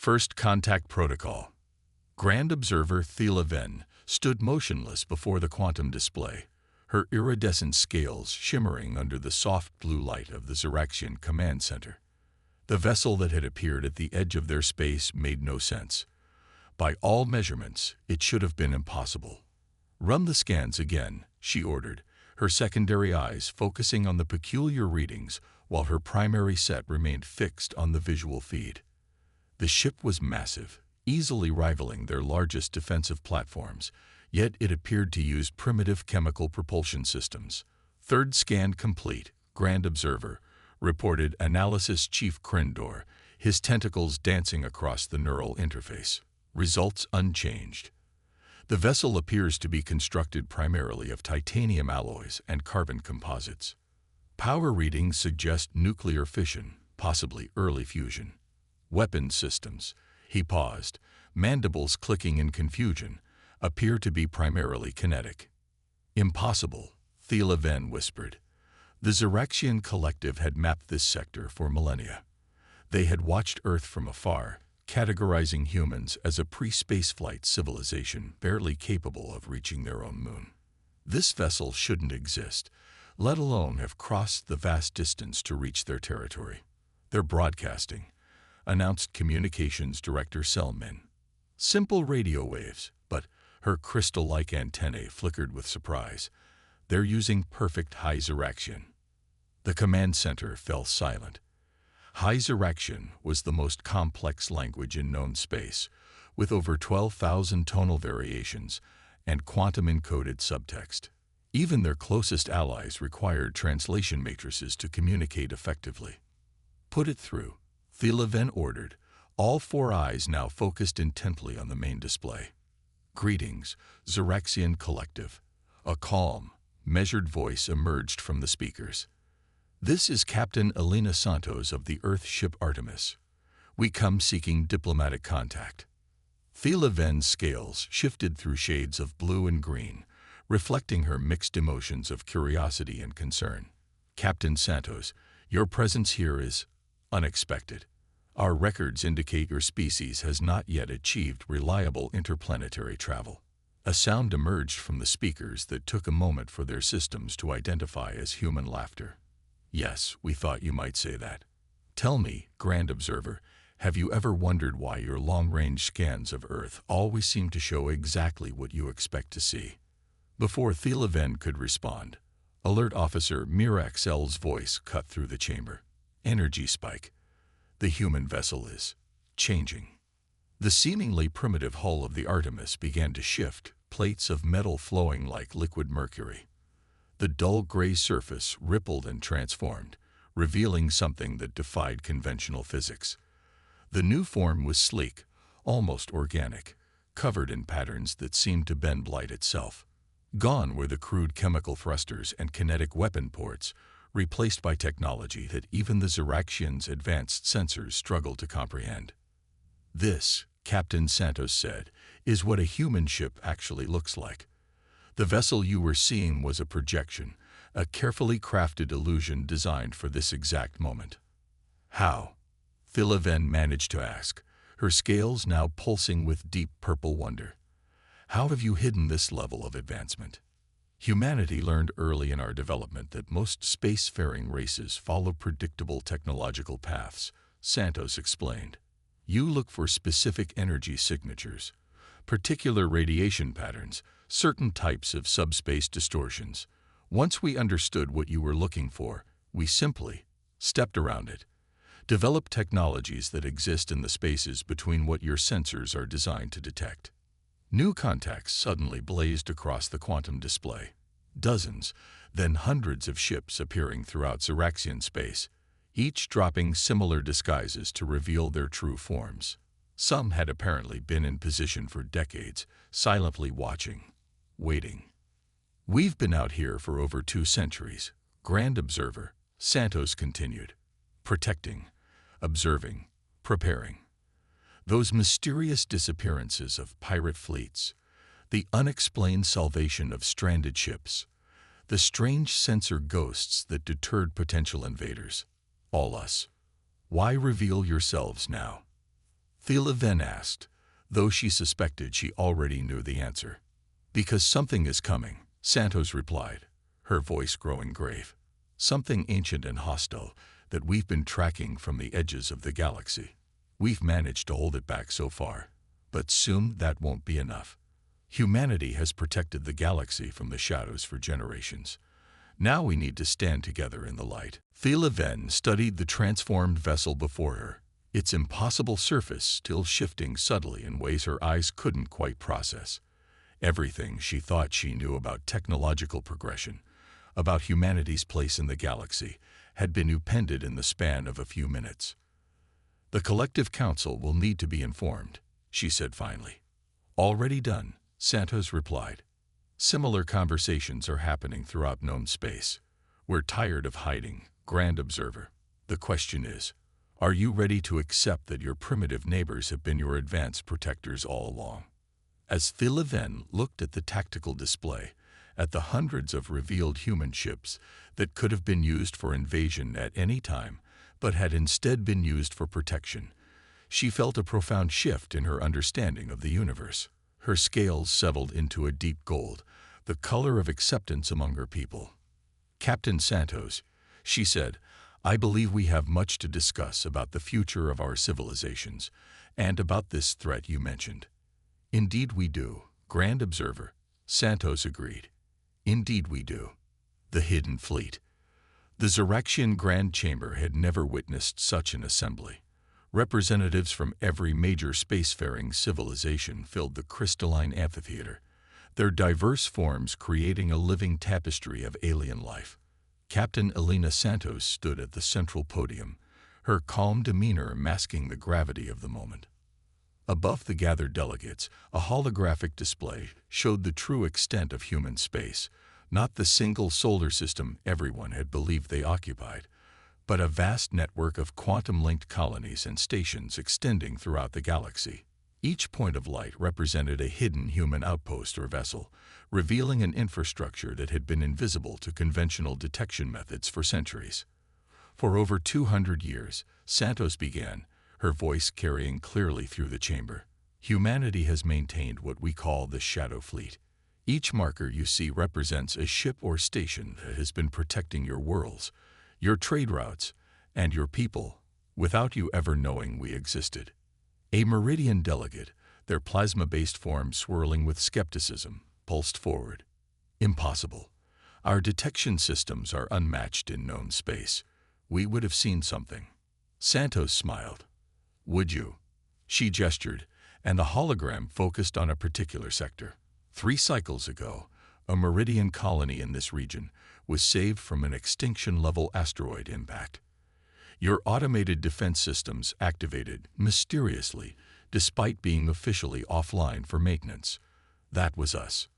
First Contact Protocol. Grand Observer Thela Ven stood motionless before the quantum display, her iridescent scales shimmering under the soft blue light of the Xeraxian command center. The vessel that had appeared at the edge of their space made no sense. By all measurements, it should have been impossible. "Run the scans again," she ordered, her secondary eyes focusing on the peculiar readings while her primary set remained fixed on the visual feed. The ship was massive, easily rivaling their largest defensive platforms, yet it appeared to use primitive chemical propulsion systems. "Third scan complete," Grand Observer reported Analysis Chief Krindor, his tentacles dancing across the neural interface. "Results unchanged. The vessel appears to be constructed primarily of titanium alloys and carbon composites. Power readings suggest nuclear fission, possibly early fusion. Weapons systems," he paused, mandibles clicking in confusion, "appear to be primarily kinetic." "Impossible," Thela Ven whispered. The Xeraxian collective had mapped this sector for millennia. They had watched Earth from afar, categorizing humans as a pre-spaceflight civilization barely capable of reaching their own moon. This vessel shouldn't exist, let alone have crossed the vast distance to reach their territory. "They're broadcasting," announced Communications Director Selmin. "Simple radio waves, but," her crystal-like antennae flickered with surprise, "they're using perfect High Xeraxian." The command center fell silent. High Xeraxian was the most complex language in known space, with over 12,000 tonal variations and quantum-encoded subtext. Even their closest allies required translation matrices to communicate effectively. "Put it through," Thela Ven ordered, all four eyes now focused intently on the main display. "Greetings, Xeraxian Collective." A calm, measured voice emerged from the speakers. "This is Captain Elena Santos of the Earth ship Artemis. We come seeking diplomatic contact." Thela Ven's scales shifted through shades of blue and green, reflecting her mixed emotions of curiosity and concern. "Captain Santos, your presence here is unexpected. Our records indicate your species has not yet achieved reliable interplanetary travel." A sound emerged from the speakers that took a moment for their systems to identify as human laughter. "Yes, we thought you might say that. Tell me, Grand Observer, have you ever wondered why your long-range scans of Earth always seem to show exactly what you expect to see?" Before Thela Ven could respond, Alert Officer Miraxel's voice cut through the chamber. "Energy spike. The human vessel is changing." The seemingly primitive hull of the Artemis began to shift, plates of metal flowing like liquid mercury. The dull gray surface rippled and transformed, revealing something that defied conventional physics. The new form was sleek, almost organic, covered in patterns that seemed to bend light itself. Gone were the crude chemical thrusters and kinetic weapon ports, replaced by technology that even the Xeraxians' advanced sensors struggled to comprehend. "This," Captain Santos said, "is what a human ship actually looks like. The vessel you were seeing was a projection, a carefully crafted illusion designed for this exact moment." "How?" Thela Ven managed to ask, her scales now pulsing with deep purple wonder. "How have you hidden this level of advancement?" "Humanity learned early in our development that most spacefaring races follow predictable technological paths," Santos explained. "You look for specific energy signatures, particular radiation patterns, certain types of subspace distortions. Once we understood what you were looking for, we simply stepped around it. Develop technologies that exist in the spaces between what your sensors are designed to detect." New contacts suddenly blazed across the quantum display. Dozens, then hundreds of ships appearing throughout Xeraxian space, each dropping similar disguises to reveal their true forms. Some had apparently been in position for decades, silently watching, waiting. "We've been out here for over 2 centuries, Grand Observer," Santos continued. "Protecting, observing, preparing. Those mysterious disappearances of pirate fleets, the unexplained salvation of stranded ships, the strange sensor ghosts that deterred potential invaders. All us. Why reveal yourselves now?" Thela then asked, though she suspected she already knew the answer. Because something is coming, Santos replied, her voice growing grave. Something ancient and hostile that we've been tracking from the edges of the galaxy. We've managed to hold it back so far, but soon that won't be enough. Humanity has protected the galaxy from the shadows for generations. Now we need to stand together in the light. Thela then studied the transformed vessel before her, its impossible surface still shifting subtly in ways her eyes couldn't quite process. Everything she thought she knew about technological progression, about humanity's place in the galaxy, had been upended in the span of a few minutes. The collective council will need to be informed, she said finally. Already done, Santos replied. Similar conversations are happening throughout known space. We're tired of hiding, Grand Observer. The question is, are you ready to accept that your primitive neighbors have been your advanced protectors all along? As Thela then looked at the tactical display, at the hundreds of revealed human ships that could have been used for invasion at any time, but had instead been used for protection, she felt a profound shift in her understanding of the universe. Her scales settled into a deep gold, the color of acceptance among her people. Captain Santos, she said, I believe we have much to discuss about the future of our civilizations and about this threat you mentioned. Indeed we do, Grand Observer, Santos agreed. Indeed we do. The Hidden Fleet. The Zeraxian Grand Chamber had never witnessed such an assembly. Representatives from every major spacefaring civilization filled the crystalline amphitheater, their diverse forms creating a living tapestry of alien life. Captain Elena Santos stood at the central podium, her calm demeanor masking the gravity of the moment. Above the gathered delegates, a holographic display showed the true extent of human space, not the single solar system everyone had believed they occupied, but a vast network of quantum-linked colonies and stations extending throughout the galaxy. Each point of light represented a hidden human outpost or vessel, revealing an infrastructure that had been invisible to conventional detection methods for centuries. For over 200 years, Santos began, her voice carrying clearly through the chamber. Humanity has maintained what we call the Shadow Fleet. Each marker you see represents a ship or station that has been protecting your worlds, your trade routes, and your people, without you ever knowing we existed. A Meridian delegate, their plasma-based form swirling with skepticism, pulsed forward. Impossible. Our detection systems are unmatched in known space. We would have seen something. Santos smiled. Would you? She gestured, and the hologram focused on a particular sector. 3 cycles ago, a Meridian colony in this region was saved from an extinction-level asteroid impact. Your automated defense systems activated mysteriously, despite being officially offline for maintenance. That was us.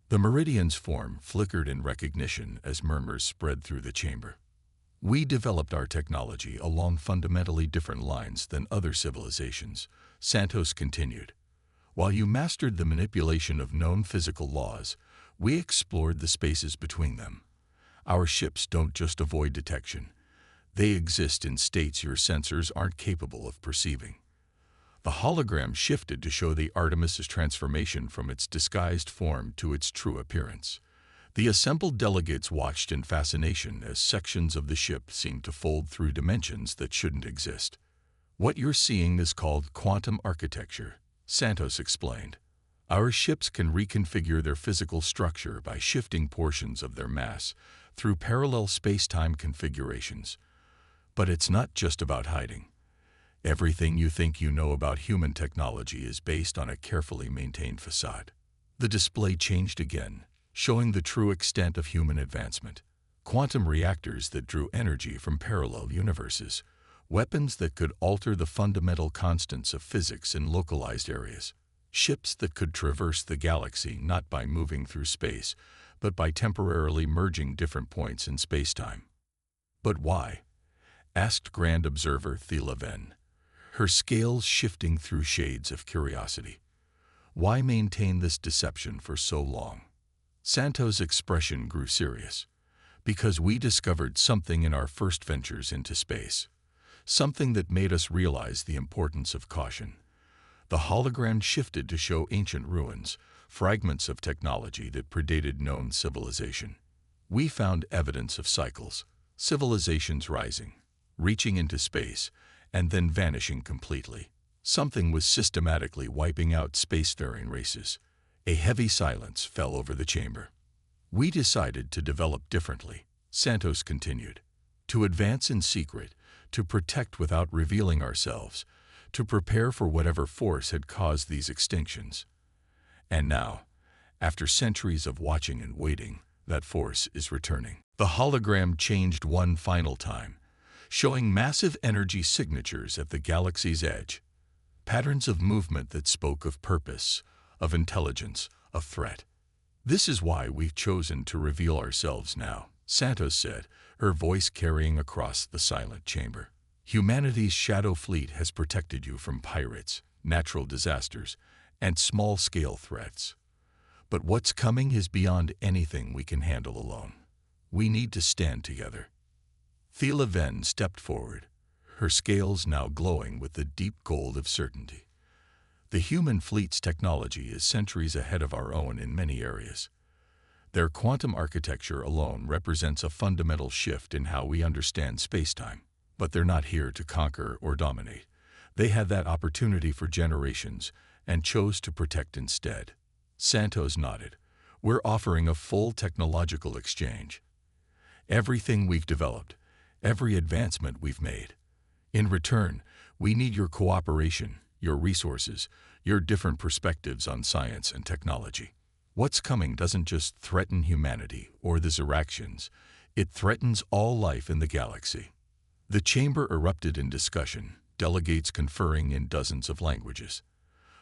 The Meridian's form flickered in recognition as murmurs spread through the chamber. We developed our technology along fundamentally different lines than other civilizations, Santos continued. While you mastered the manipulation of known physical laws, we explored the spaces between them. Our ships don't just avoid detection. They exist in states your sensors aren't capable of perceiving. The hologram shifted to show the Artemis's transformation from its disguised form to its true appearance. The assembled delegates watched in fascination as sections of the ship seemed to fold through dimensions that shouldn't exist. What you're seeing is called quantum architecture, Santos explained. Our ships can reconfigure their physical structure by shifting portions of their mass through parallel space-time configurations. But it's not just about hiding. Everything you think you know about human technology is based on a carefully maintained facade. The display changed again, showing the true extent of human advancement. Quantum reactors that drew energy from parallel universes, weapons that could alter the fundamental constants of physics in localized areas, ships that could traverse the galaxy not by moving through space, but by temporarily merging different points in spacetime. But why? Asked Grand Observer Thela Ven, her scales shifting through shades of curiosity. Why maintain this deception for so long? Santos' expression grew serious. Because we discovered something in our first ventures into space. something that made us realize the importance of caution. The hologram shifted to show ancient ruins, fragments of technology that predated known civilization. We found evidence of cycles, civilizations rising, reaching into space, and then vanishing completely. Something was systematically wiping out spacefaring races. A heavy silence fell over the chamber. We decided to develop differently, Santos continued. To advance in secret, to protect without revealing ourselves, to prepare for whatever force had caused these extinctions. And now, after centuries of watching and waiting, that force is returning. The hologram changed one final time, showing massive energy signatures at the galaxy's edge. Patterns of movement that spoke of purpose, of intelligence, of threat. This is why we've chosen to reveal ourselves now, Santos said, her voice carrying across the silent chamber. Humanity's shadow fleet has protected you from pirates, natural disasters, and small-scale threats. But what's coming is beyond anything we can handle alone. We need to stand together. Thela Ven stepped forward, her scales now glowing with the deep gold of certainty. The human fleet's technology is centuries ahead of our own in many areas. Their quantum architecture alone represents a fundamental shift in how we understand spacetime. But they're not here to conquer or dominate. They had that opportunity for generations and chose to protect instead. Santos nodded. We're offering a full technological exchange. Everything we've developed, every advancement we've made. In return, we need your cooperation, your resources, your different perspectives on science and technology. What's coming doesn't just threaten humanity or the Ziraxians, it threatens all life in the galaxy. The chamber erupted in discussion, delegates conferring in dozens of languages.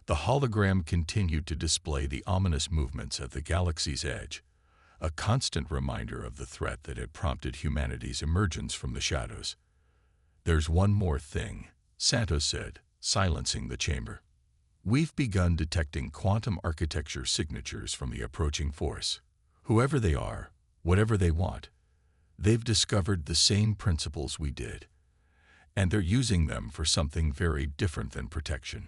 The hologram continued to display the ominous movements at the galaxy's edge, a constant reminder of the threat that had prompted humanity's emergence from the shadows. There's one more thing, Santos said, silencing the chamber. We've begun detecting quantum architecture signatures from the approaching force. Whoever they are, whatever they want, they've discovered the same principles we did, and they're using them for something very different than protection.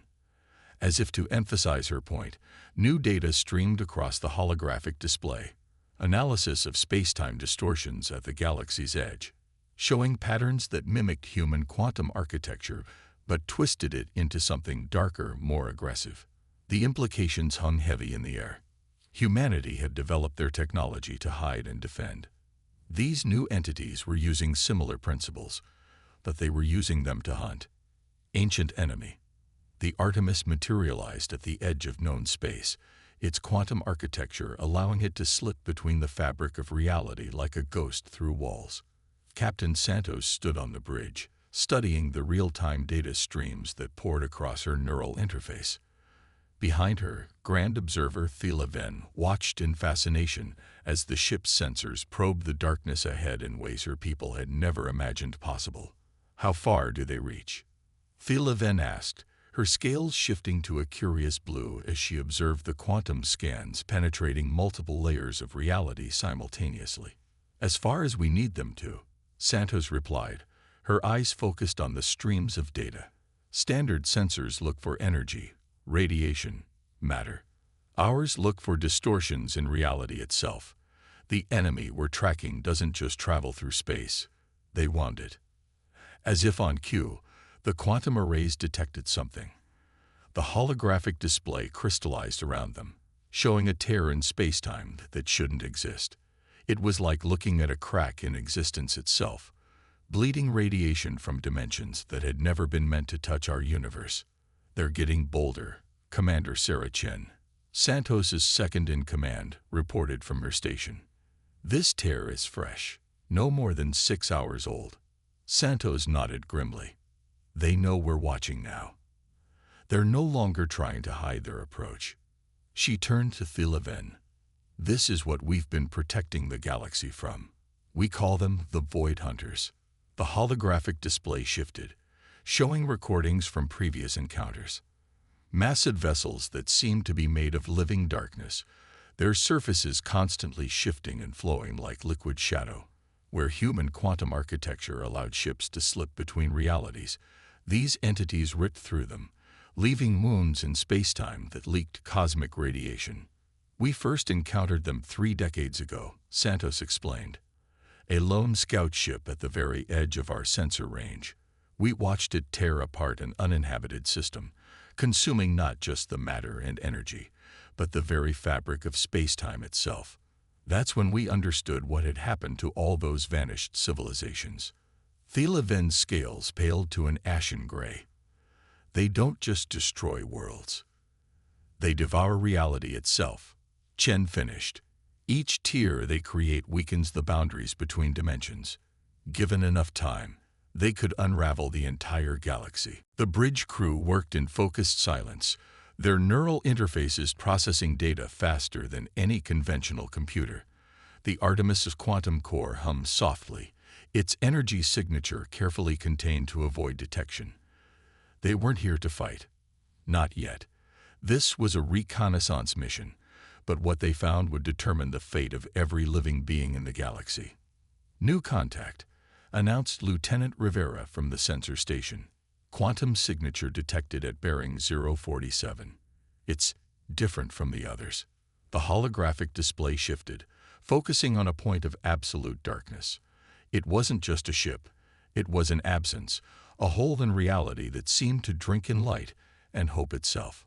As if to emphasize her point, new data streamed across the holographic display, analysis of spacetime distortions at the galaxy's edge, showing patterns that mimicked human quantum architecture but twisted it into something darker, more aggressive. The implications hung heavy in the air. Humanity had developed their technology to hide and defend. These new entities were using similar principles, but they were using them to hunt. Ancient enemy. The Artemis materialized at the edge of known space, its quantum architecture allowing it to slip between the fabric of reality like a ghost through walls. Captain Santos stood on the bridge, studying the real-time data streams that poured across her neural interface. Behind her, Grand Observer Thela Ven watched in fascination as the ship's sensors probed the darkness ahead in ways her people had never imagined possible. How far do they reach? Thela Ven asked, her scales shifting to a curious blue as she observed the quantum scans penetrating multiple layers of reality simultaneously. As far as we need them to, Santos replied, her eyes focused on the streams of data. Standard sensors look for energy, radiation, matter. Ours look for distortions in reality itself. The enemy we're tracking doesn't just travel through space, they wound it. As if on cue, the quantum arrays detected something. The holographic display crystallized around them, showing a tear in spacetime that shouldn't exist. It was like looking at a crack in existence itself, bleeding radiation from dimensions that had never been meant to touch our universe. They're getting bolder, Commander Sarah Chen, Santos's second-in-command, reported from her station. This tear is fresh, no more than 6 hours old. Santos nodded grimly. They know we're watching now. They're no longer trying to hide their approach. She turned to Thela Ven. This is what we've been protecting the galaxy from. We call them the Void Hunters. The holographic display shifted, showing recordings from previous encounters. Massive vessels that seemed to be made of living darkness, their surfaces constantly shifting and flowing like liquid shadow. where human quantum architecture allowed ships to slip between realities. These entities ripped through them, leaving wounds in spacetime that leaked cosmic radiation. We first encountered them 3 decades ago, Santos explained. A lone scout ship at the very edge of our sensor range. We watched it tear apart an uninhabited system, consuming not just the matter and energy, but the very fabric of spacetime itself. That's when we understood what had happened to all those vanished civilizations. Thela Ven's scales paled to an ashen gray. They don't just destroy worlds. They devour reality itself. Chen finished. Each tier they create weakens the boundaries between dimensions. Given enough time, they could unravel the entire galaxy. The bridge crew worked in focused silence, their neural interfaces processing data faster than any conventional computer. The Artemis's quantum core hummed softly, its energy signature carefully contained to avoid detection. They weren't here to fight. Not yet. This was a reconnaissance mission, but what they found would determine the fate of every living being in the galaxy. New contact, announced Lieutenant Rivera from the sensor station. Quantum signature detected at bearing 047. It's different from the others. The holographic display shifted, focusing on a point of absolute darkness. It wasn't just a ship. It was an absence, a hole in reality that seemed to drink in light and hope itself.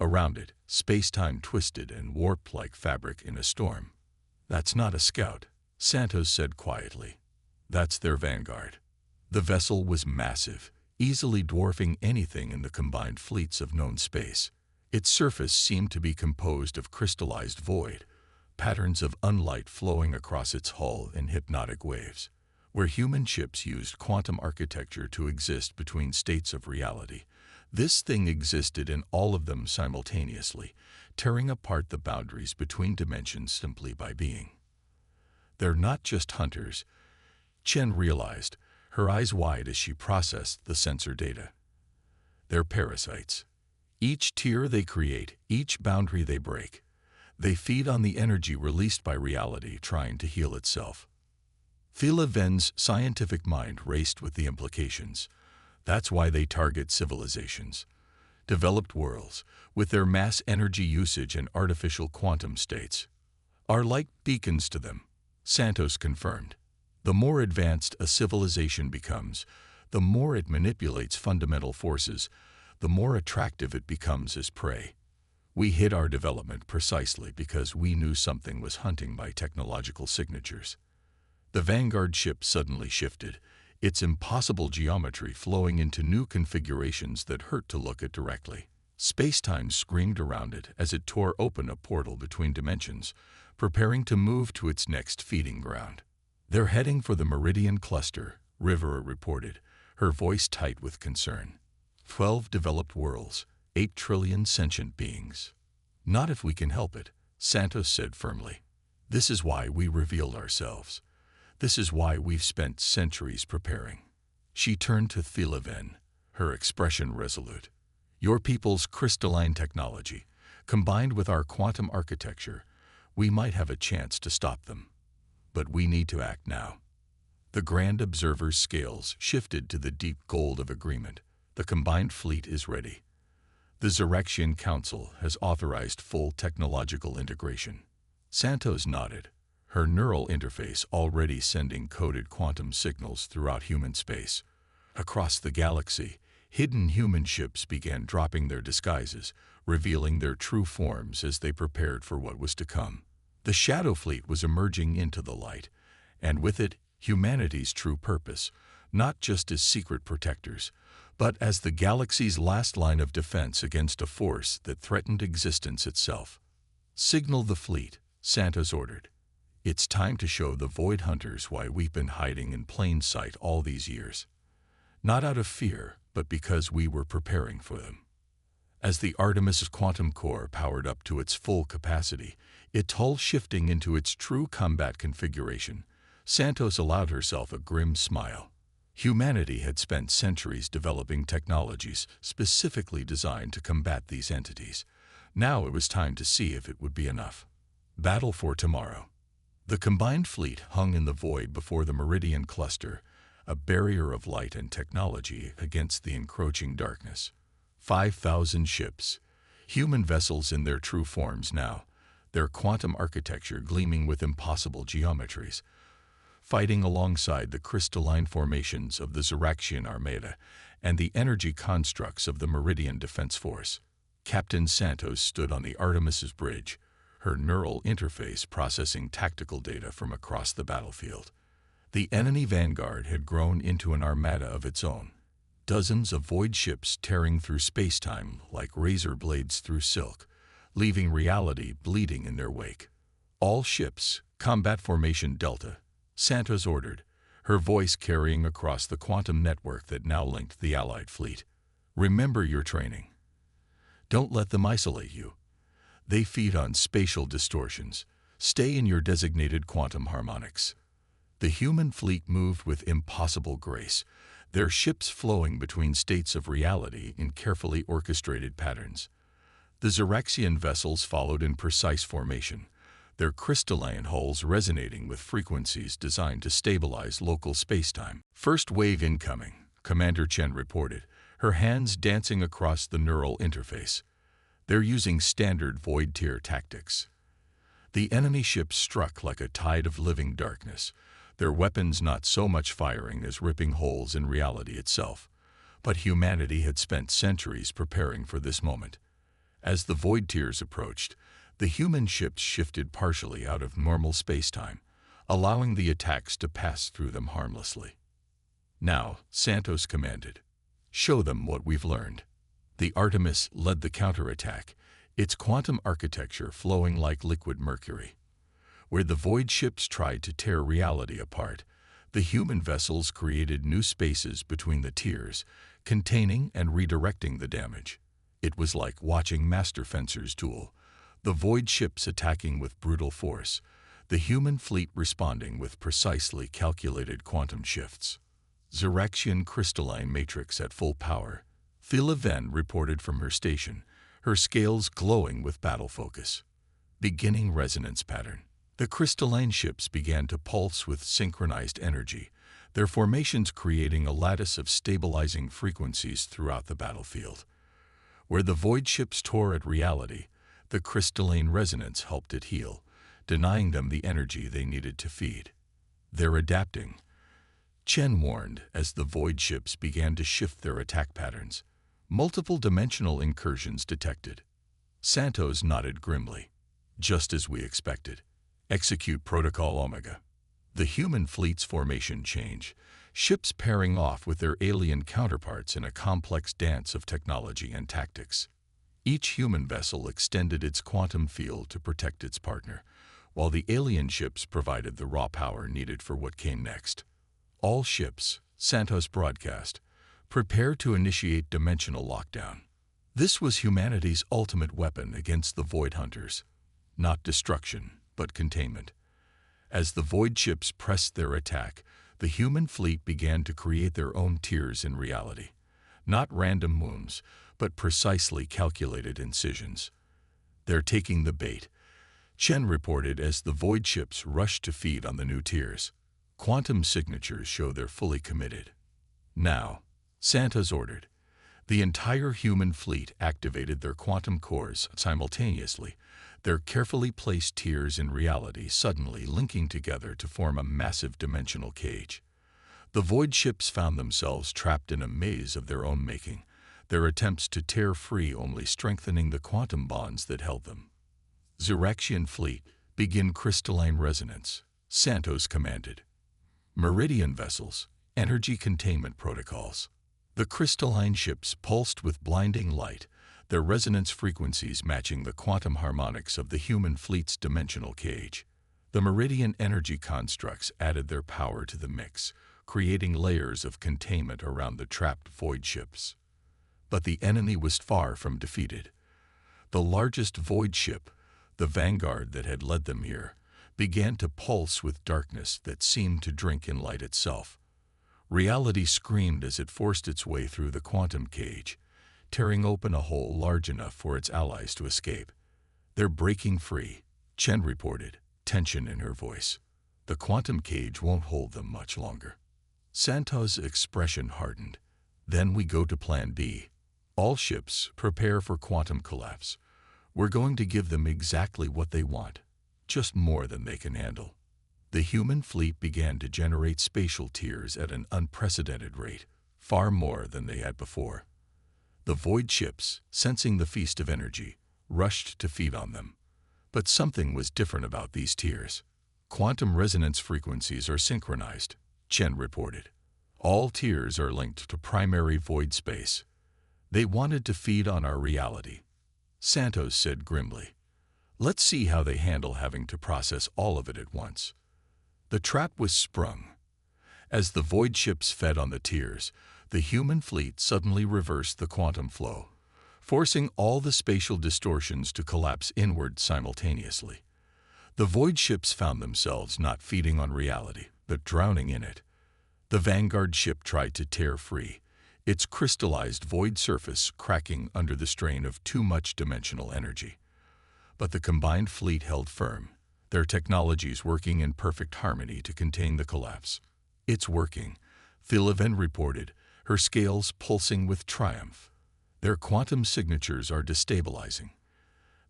Around it, space-time twisted and warped like fabric in a storm. That's not a scout, Santos said quietly. That's their vanguard. The vessel was massive, easily dwarfing anything in the combined fleets of known space. Its surface seemed to be composed of crystallized void, patterns of unlight flowing across its hull in hypnotic waves. Where human ships used quantum architecture to exist between states of reality, this thing existed in all of them simultaneously, tearing apart the boundaries between dimensions simply by being. They're not just hunters, Chen realized, her eyes wide as she processed the sensor data. They're parasites. Each tier they create, each boundary they break, they feed on the energy released by reality trying to heal itself. Thela Ven's scientific mind raced with the implications. That's why they target civilizations, developed worlds, with their mass energy usage and artificial quantum states, are like beacons to them, Santos confirmed. The more advanced a civilization becomes, the more it manipulates fundamental forces, the more attractive it becomes as prey. We hid our development precisely because we knew something was hunting by technological signatures. The Vanguard ship suddenly shifted, its impossible geometry flowing into new configurations that hurt to look at directly. Space-time screamed around it as it tore open a portal between dimensions, preparing to move to its next feeding ground. They're heading for the Meridian Cluster, Rivera reported, her voice tight with concern. 12 developed worlds, 8 trillion sentient beings. Not if we can help it, Santos said firmly. This is why we revealed ourselves. This is why we've spent centuries preparing. She turned to Thela Ven, her expression resolute. Your people's crystalline technology, combined with our quantum architecture, we might have a chance to stop them. But we need to act now. The Grand Observer's scales shifted to the deep gold of agreement. The combined fleet is ready. The Zyraxian Council has authorized full technological integration. Santos nodded, her neural interface already sending coded quantum signals throughout human space. Across the galaxy, hidden human ships began dropping their disguises, revealing their true forms as they prepared for what was to come. The Shadow Fleet was emerging into the light, and with it, humanity's true purpose, not just as secret protectors, but as the galaxy's last line of defense against a force that threatened existence itself. Signal the fleet, Santos ordered. It's time to show the Void Hunters why we've been hiding in plain sight all these years. Not out of fear, but because we were preparing for them. As the Artemis's quantum core powered up to its full capacity, its hull shifting into its true combat configuration, Santos allowed herself a grim smile. Humanity had spent centuries developing technologies specifically designed to combat these entities. Now it was time to see if it would be enough. Battle for tomorrow. The combined fleet hung in the void before the Meridian cluster, a barrier of light and technology against the encroaching darkness. 5,000 ships, human vessels in their true forms now, their quantum architecture gleaming with impossible geometries, fighting alongside the crystalline formations of the Ziraxian Armada and the energy constructs of the Meridian Defense Force. Captain Santos stood on the Artemis's bridge, her neural interface processing tactical data from across the battlefield. The enemy vanguard had grown into an armada of its own, dozens of void ships tearing through space-time like razor blades through silk, leaving reality bleeding in their wake. All ships, combat formation Delta, Santos ordered, her voice carrying across the quantum network that now linked the Allied fleet. Remember your training. Don't let them isolate you. They feed on spatial distortions. Stay in your designated quantum harmonics. The human fleet moved with impossible grace, their ships flowing between states of reality in carefully orchestrated patterns. The Ziraxian vessels followed in precise formation, their crystalline hulls resonating with frequencies designed to stabilize local spacetime. First wave incoming, Commander Chen reported, her hands dancing across the neural interface. They're using standard void tier tactics. The enemy ships struck like a tide of living darkness, their weapons not so much firing as ripping holes in reality itself. But humanity had spent centuries preparing for this moment. As the void tiers approached, the human ships shifted partially out of normal spacetime, allowing the attacks to pass through them harmlessly. Now, Santos commanded, show them what we've learned. The Artemis led the counterattack, its quantum architecture flowing like liquid mercury. Where the void ships tried to tear reality apart, the human vessels created new spaces between the tiers, containing and redirecting the damage. It was like watching master fencers duel, the void ships attacking with brutal force, the human fleet responding with precisely calculated quantum shifts. Ziraxian crystalline matrix at full power. Thila Ven reported from her station, her scales glowing with battle focus. Beginning resonance pattern. The crystalline ships began to pulse with synchronized energy, their formations creating a lattice of stabilizing frequencies throughout the battlefield. Where the void ships tore at reality, the crystalline resonance helped it heal, denying them the energy they needed to feed. They're adapting, Chen warned as the void ships began to shift their attack patterns. Multiple dimensional incursions detected. Santos nodded grimly. Just as we expected. Execute Protocol Omega. The human fleet's formation change, ships pairing off with their alien counterparts in a complex dance of technology and tactics. Each human vessel extended its quantum field to protect its partner, while the alien ships provided the raw power needed for what came next. All ships, Santos broadcast, prepare to initiate dimensional lockdown. This was humanity's ultimate weapon against the Void Hunters. Not destruction, but containment. As the Void ships pressed their attack, the human fleet began to create their own tiers in reality. Not random wounds, but precisely calculated incisions. They're taking the bait, Chen reported as the Void ships rushed to feed on the new tiers. Quantum signatures show they're fully committed. Now, Santos ordered. The entire human fleet activated their quantum cores simultaneously, their carefully placed tiers in reality suddenly linking together to form a massive dimensional cage. The Void ships found themselves trapped in a maze of their own making, their attempts to tear free only strengthening the quantum bonds that held them. Ziraxian fleet, begin crystalline resonance, Santos commanded. Meridian vessels, energy containment protocols. The crystalline ships pulsed with blinding light, their resonance frequencies matching the quantum harmonics of the human fleet's dimensional cage. The Meridian energy constructs added their power to the mix, creating layers of containment around the trapped Void ships. But the enemy was far from defeated. The largest Void ship, the vanguard that had led them here, began to pulse with darkness that seemed to drink in light itself. Reality screamed as it forced its way through the quantum cage, tearing open a hole large enough for its allies to escape. They're breaking free, Chen reported. tension in her voice. The quantum cage won't hold them much longer. Santos' expression hardened. Then we go to Plan B. All ships prepare for quantum collapse. We're going to give them exactly what they want, just more than they can handle. The human fleet began to generate spatial tears at an unprecedented rate, far more than they had before. The void ships, sensing the feast of energy, rushed to feed on them. But something was different about these tears. Quantum resonance frequencies are synchronized, Chen reported. All tears are linked to primary void space. They wanted to feed on our reality. Santos said grimly. Let's see how they handle having to process all of it at once. The trap was sprung. As the void ships fed on the tears, the human fleet suddenly reversed the quantum flow, forcing all the spatial distortions to collapse inward simultaneously. The void ships found themselves not feeding on reality, but drowning in it. The Vanguard ship tried to tear free, its crystallized void surface cracking under the strain of too much dimensional energy. But the combined fleet held firm, their technologies working in perfect harmony to contain the collapse. It's working, Thieleven reported, her scales pulsing with triumph. Their quantum signatures are destabilizing.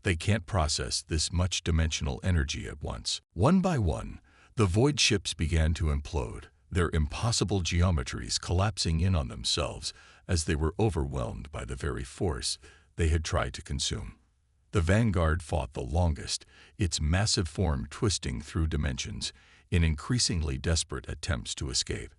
They can't process this much dimensional energy at once. One by one, the void ships began to implode, their impossible geometries collapsing in on themselves as they were overwhelmed by the very force they had tried to consume. The Vanguard fought the longest, its massive form twisting through dimensions in increasingly desperate attempts to escape.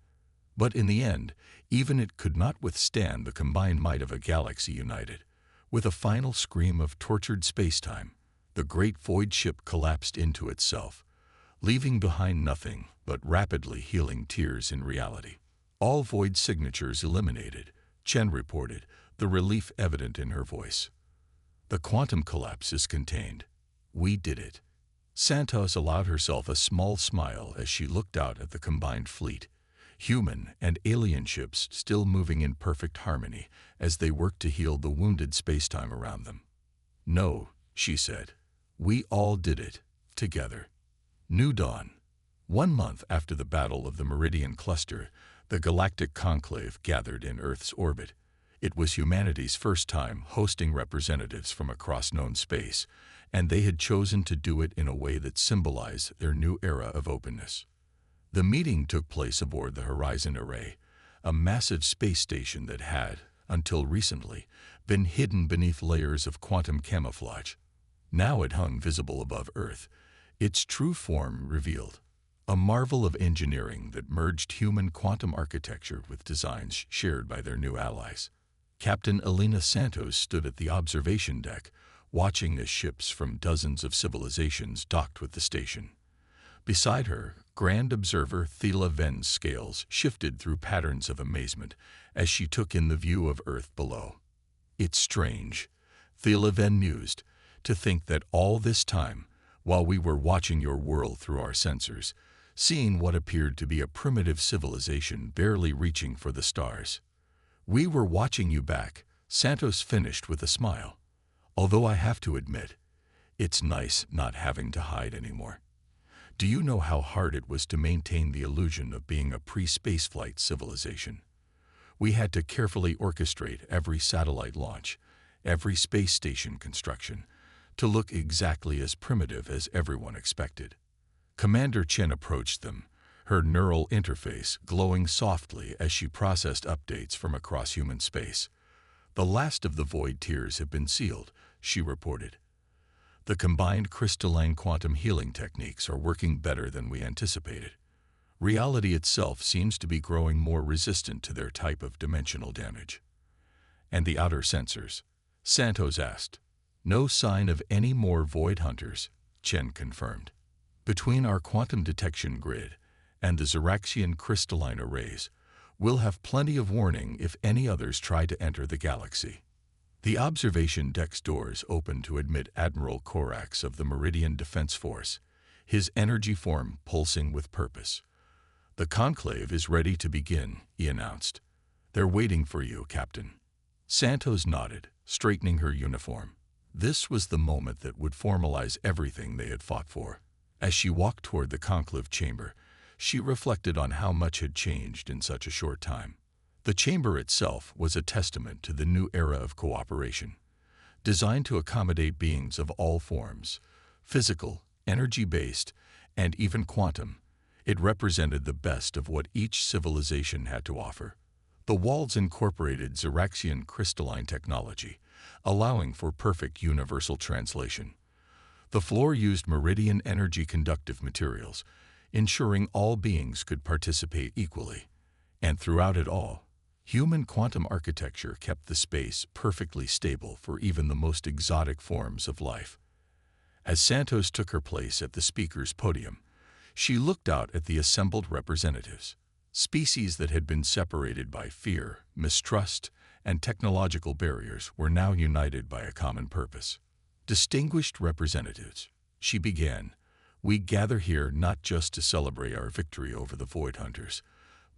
But in the end, even it could not withstand the combined might of a galaxy united. With a final scream of tortured spacetime, the great void ship collapsed into itself, leaving behind nothing but rapidly healing tears in reality. All void signatures eliminated, Chen reported, the relief evident in her voice. The quantum collapse is contained. We did it. Santos allowed herself a small smile as she looked out at the combined fleet, human and alien ships still moving in perfect harmony as they worked to heal the wounded spacetime around them. No, she said. We all did it, together. New dawn. 1 month after the Battle of the Meridian Cluster, the Galactic Conclave gathered in Earth's orbit. It was humanity's first time hosting representatives from across known space, and they had chosen to do it in a way that symbolized their new era of openness. The meeting took place aboard the Horizon Array, a massive space station that had, until recently, been hidden beneath layers of quantum camouflage. Now it hung visible above Earth, its true form revealed, a marvel of engineering that merged human quantum architecture with designs shared by their new allies. Captain Elena Santos stood at the observation deck, watching as ships from dozens of civilizations docked with the station. Beside her, Grand Observer Thieleven's scales shifted through patterns of amazement as she took in the view of Earth below. It's strange, Thieleven mused, to think that all this time, while we were watching your world through our sensors, seeing what appeared to be a primitive civilization barely reaching for the stars. We were watching you back, Santos finished with a smile. Although I have to admit, it's nice not having to hide anymore. Do you know how hard it was to maintain the illusion of being a pre-spaceflight civilization? We had to carefully orchestrate every satellite launch, every space station construction, to look exactly as primitive as everyone expected. Commander Chen approached them, her neural interface glowing softly as she processed updates from across human space. The last of the void tears have been sealed, she reported. The combined crystalline quantum healing techniques are working better than we anticipated. Reality itself seems to be growing more resistant to their type of dimensional damage. And the outer sensors? Santos asked. No sign of any more void hunters, Chen confirmed. Between our quantum detection grid and the Xeraxian crystalline arrays, we'll have plenty of warning if any others try to enter the galaxy. The observation deck's doors opened to admit Admiral Korax of the Meridian Defense Force, his energy form pulsing with purpose. The conclave is ready to begin, he announced. They're waiting for you, Captain. Santos nodded, straightening her uniform. This was the moment that would formalize everything they had fought for. As she walked toward the conclave chamber, she reflected on how much had changed in such a short time. The chamber itself was a testament to the new era of cooperation. Designed to accommodate beings of all forms, physical, energy-based, and even quantum, it represented the best of what each civilization had to offer. The walls incorporated Xeraxian crystalline technology, allowing for perfect universal translation. The floor used meridian energy conductive materials, ensuring all beings could participate equally. And throughout it all, human quantum architecture kept the space perfectly stable for even the most exotic forms of life. As Santos took her place at the speaker's podium, she looked out at the assembled representatives. Species that had been separated by fear, mistrust, and technological barriers were now united by a common purpose. Distinguished representatives, she began, we gather here not just to celebrate our victory over the Void Hunters,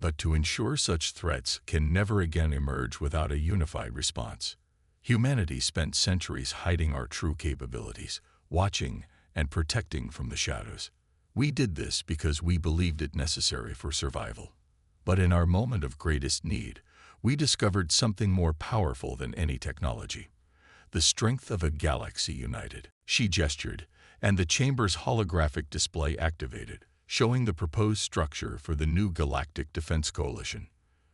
but to ensure such threats can never again emerge without a unified response. Humanity spent centuries hiding our true capabilities, watching and protecting from the shadows. We did this because we believed it necessary for survival. But in our moment of greatest need, we discovered something more powerful than any technology. The strength of a galaxy united. She gestured, and the chamber's holographic display activated, showing the proposed structure for the new Galactic Defense Coalition.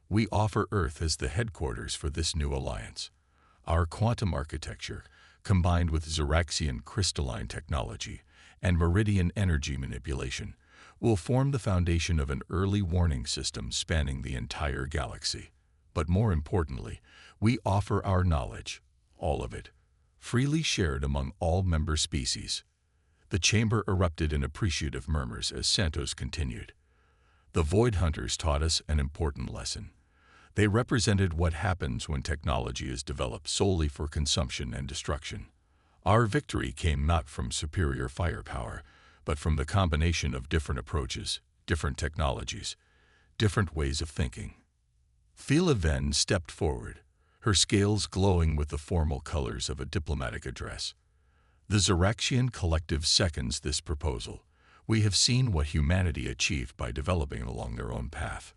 We offer Earth as the headquarters for this new alliance. Our quantum architecture, combined with Xeraxian crystalline technology and meridian energy manipulation, will form the foundation of an early warning system spanning the entire galaxy. But more importantly, we offer our knowledge, all of it, freely shared among all member species. The chamber erupted in appreciative murmurs as Santos continued. The Void Hunters taught us an important lesson. They represented what happens when technology is developed solely for consumption and destruction. Our victory came not from superior firepower, but from the combination of different approaches, different technologies, different ways of thinking. Thela Ven stepped forward, her scales glowing with the formal colors of a diplomatic address. The Xeraxian Collective seconds this proposal. We have seen what humanity achieved by developing along their own path.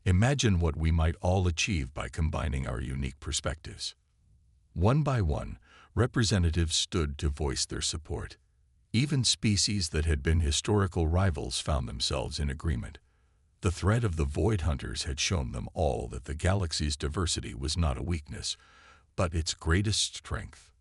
Imagine what we might all achieve by combining our unique perspectives. One by one, representatives stood to voice their support. Even species that had been historical rivals found themselves in agreement. The threat of the Void Hunters had shown them all that the galaxy's diversity was not a weakness, but its greatest strength.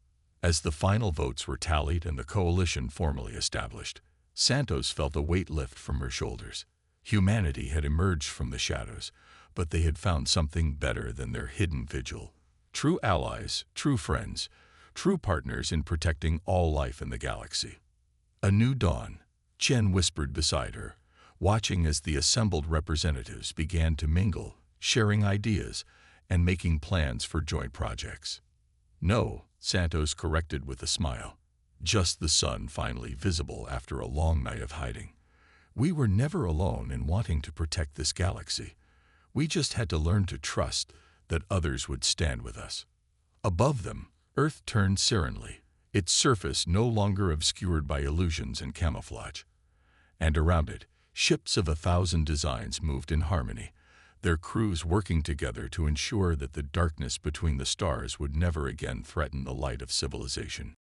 As the final votes were tallied and the coalition formally established, Santos felt a weight lift from her shoulders. Humanity had emerged from the shadows, but they had found something better than their hidden vigil. True allies, true friends, true partners in protecting all life in the galaxy. A new dawn, Chen whispered beside her, watching as the assembled representatives began to mingle, sharing ideas, and making plans for joint projects. No, Santos corrected with a smile. Just the sun finally visible after a long night of hiding. We were never alone in wanting to protect this galaxy. We just had to learn to trust that others would stand with us. Above them, Earth turned serenely, its surface no longer obscured by illusions and camouflage. And around it, ships of 1,000 designs moved in harmony, their crews working together to ensure that the darkness between the stars would never again threaten the light of civilization.